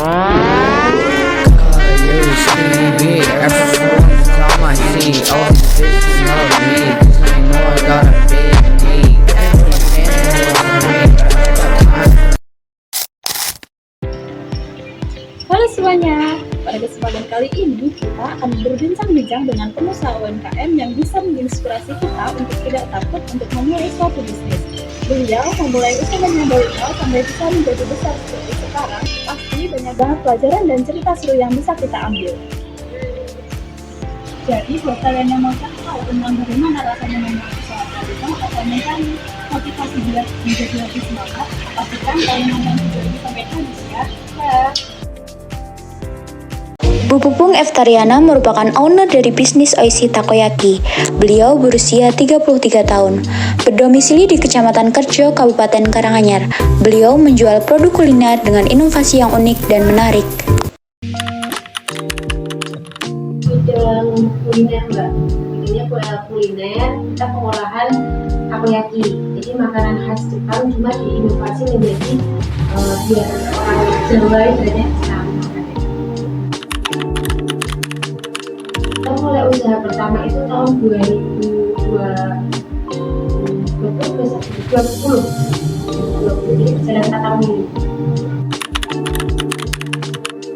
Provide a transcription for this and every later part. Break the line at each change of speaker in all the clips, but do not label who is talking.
Halo semuanya, pada kesempatan kali ini kita akan berbincang-bincang dengan pengusaha UMKM yang bisa menginspirasi kita untuk tidak takut untuk memulai suatu bisnis. Beliau memulai usahanya dari nol sampai bisa menjadi besar seperti sekarang. Pasti banyak banget pelajaran dan cerita seru yang bisa kita ambil. Jadi buat kalian yang mau tahu tentang bagaimana rasanya memulai usaha dari nol atau mencari motivasi biar menjadi lebih semangat, pastikan kalian nonton video ini sampai habis ya.
Bu Pupung Eftariana merupakan owner dari bisnis Oishi Takoyaki. Beliau berusia 33 tahun, berdomisili di Kecamatan Kerjo, Kabupaten Karanganyar. Beliau menjual produk kuliner dengan inovasi yang unik dan menarik.
Bidang kuliner mbak, bidangnya kuliner, kita pengolahan takoyaki. Jadi makanan khas Jepang cuma diinovasi menjadi biar orang Jawa ibaratnya bisa. Kita mulai usaha pertama itu tahun 2020, jadi berjalan 4 tahun ini.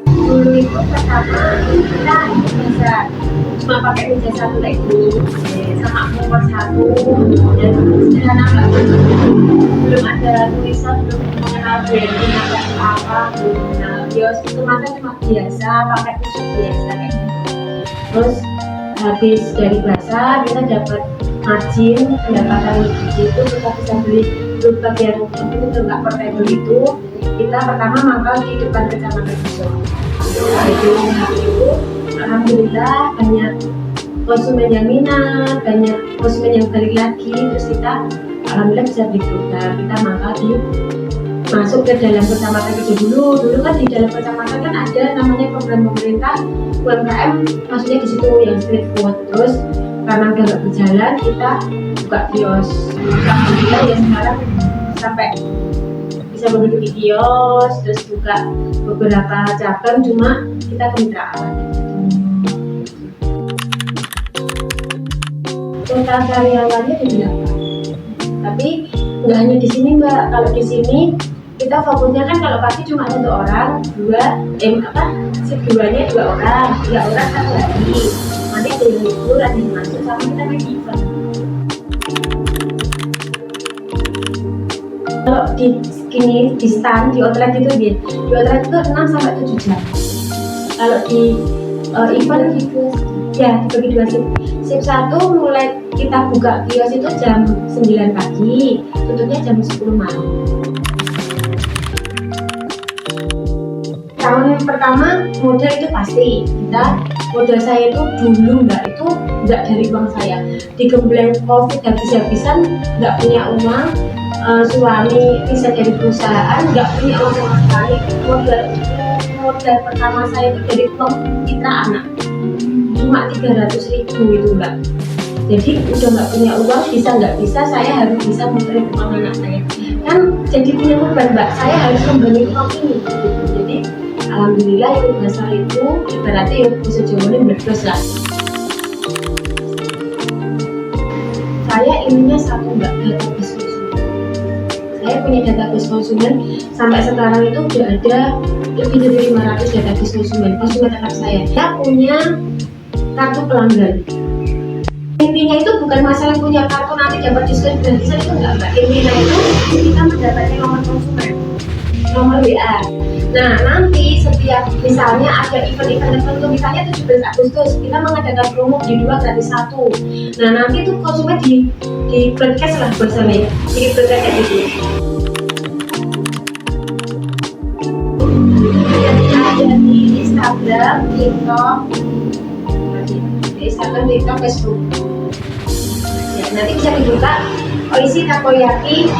Dulu itu pertama kita biasa cuma pakai meja satu kayak gini sama kompor satu dan sederhana banget, belum ada tulisan, belum mengenal branding atau apa, belum mengenal kios, itu masa cuma biasa pakai tusuk biasa kayak gitu. Terus habis dari pasar kita dapat margin pendapatan di situ, kita bisa beli produk yang itu nggak portable itu. Kita pertama mangkal di depan Kecamatan Kerjo. Jadi itu alhamdulillah banyak konsumen yang minat, banyak konsumen yang balik lagi. Terus kita alhamdulillah bisa beli produk. Kita mangkal di masuk ke dalam Kecamatan Kerjo dulu kan di dalam kecamatan kan ada namanya program pemerintah UMKM, maksudnya di situ yang street food. Terus karena udah nggak berjalan kita buka kios. Alhamdulillah ya sekarang sampai bisa menduduki kios, terus buka beberapa cabang, cuma kita kemitraan. Total karyawannya 8, tapi nggak hanya di sini mbak. Kalau di sini kita fokusnya kan kalau pasti cuma 1 orang, shift 2-nya 2 orang, 3 orang satu lagi. Nanti ada yang libur, ada yang masuk, sama kita main event. Kalau di stand, di outlet itu di outlet itu 6 sampai 7 jam. Kalau di event ya dibagi 2 shift. Shift 1 mulai kita buka kios itu jam 9 pagi, tutupnya jam 10 malam. Tahun yang pertama modal itu pasti modal saya itu dulu nggak dari uang saya, digembleng COVID habis-habisan, nggak punya uang, suami bisa dari perusahaan, nggak punya uang sama sekali. Modal pertama saya itu dari uang kita anak cuma 300.000 itu mbak. Jadi udah nggak punya uang, nggak bisa saya harus bisa memberi uang anak saya, kan jadi punya beban mbak, saya harus memberi uang ini gitu. Jadi alhamdulillah yang besar itu ibaratnya yang bisa jauhnya berdos lah. Saya ininya satu mbak, database konsumen. Saya punya database konsumen sampai sekarang itu udah ada lebih dari 500 database konsumen tetap saya. Saya punya kartu pelanggan. Intinya itu bukan masalah punya kartu nanti dapat diskon gratisan, itu enggak mbak. Intinya itu kita mendapatkan nomor konsumen, nomor WA. Nah nanti setiap misalnya ada event-event tertentu, misalnya 17 Agustus kita mengadakan promo di 2 gratis 1. Nah nanti itu konsumen di broadcast lah bersama ya, di broadcast kayak gitu. Ada di Instagram, TikTok, Facebook. Ya, nanti bisa dibuka Oishi Takoyaki,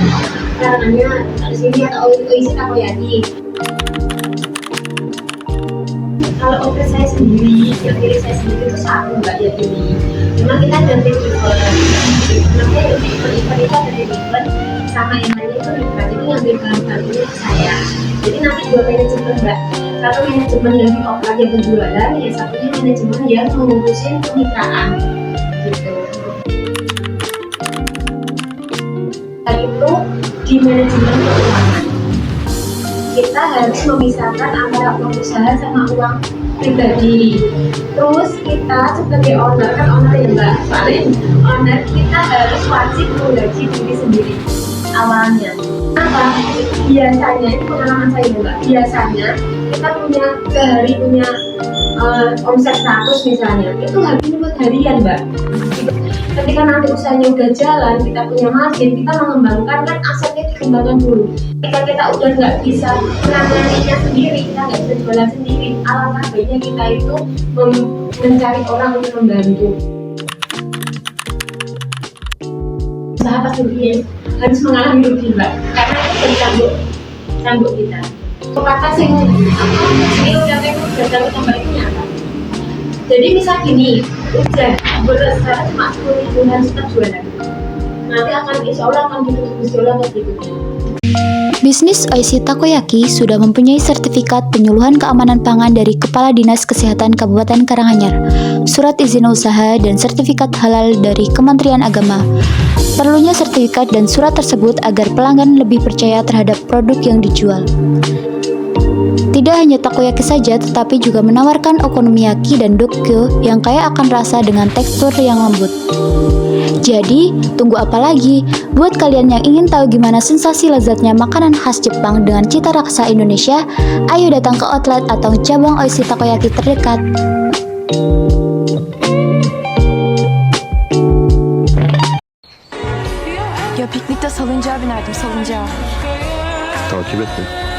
namanya di sini atau Oishi Takoyaki. Kalau outlet saya sendiri, yang diri saya sendiri itu satu mbak ya ini. Memang kita ada event, namanya event itu ada event sama yang lainnya itu event. Jadi yang memberikan hal ini ke saya. Jadi nanti dua manajemen Mbak. Satu manajemen yang dioperasi yang penjualan, yang satunya manajemen yang mengurusin kemitraan. Gitu. Dan itu di manajemen keuangan. Kita harus memisahkan antara uang usaha sama uang pribadi. Terus kita sebagai owner, kan owner ya Mbak, paling owner kita harus wajib menggaji diri sendiri awalnya. Apa? Biasanya, itu pengalaman saya Mbak, biasanya kita punya sehari punya omset 100 misalnya, itu habis buat harian Mbak. Ketika nanti usahanya udah jalan, kita punya margin, kita mengembangkan kan asetnya dikembangkan dulu. Ketika kita udah nggak bisa menanganinya sendiri, kita nggak bisa jualan sendiri, alangkah baiknya kita itu mencari orang untuk membantu. Usaha pasti harus mengalami rugi Mbak, karena itu bercambuk kita. Kata sing ini udah bercambuk tambah ini apa? Jadi misal gini, udah beras cuma 10.000 harus tetap jualan. Nanti akan insya Allah akan ditutup jualan berikutnya.
Bisnis Oishi Takoyaki sudah mempunyai sertifikat penyuluhan keamanan pangan dari Kepala Dinas Kesehatan Kabupaten Karanganyar, surat izin usaha, dan sertifikat halal dari Kementerian Agama. Perlunya sertifikat dan surat tersebut agar pelanggan lebih percaya terhadap produk yang dijual. Tidak hanya takoyaki saja, tetapi juga menawarkan okonomiyaki dan dokyo yang kaya akan rasa dengan tekstur yang lembut. Jadi, tunggu apa lagi? Buat kalian yang ingin tahu gimana sensasi lezatnya makanan khas Jepang dengan cita rasa Indonesia, ayo datang ke outlet atau cabang Oishi Takoyaki terdekat.
Ya piknikte salıncağı binerdim, salıncağı.
Takip et beni.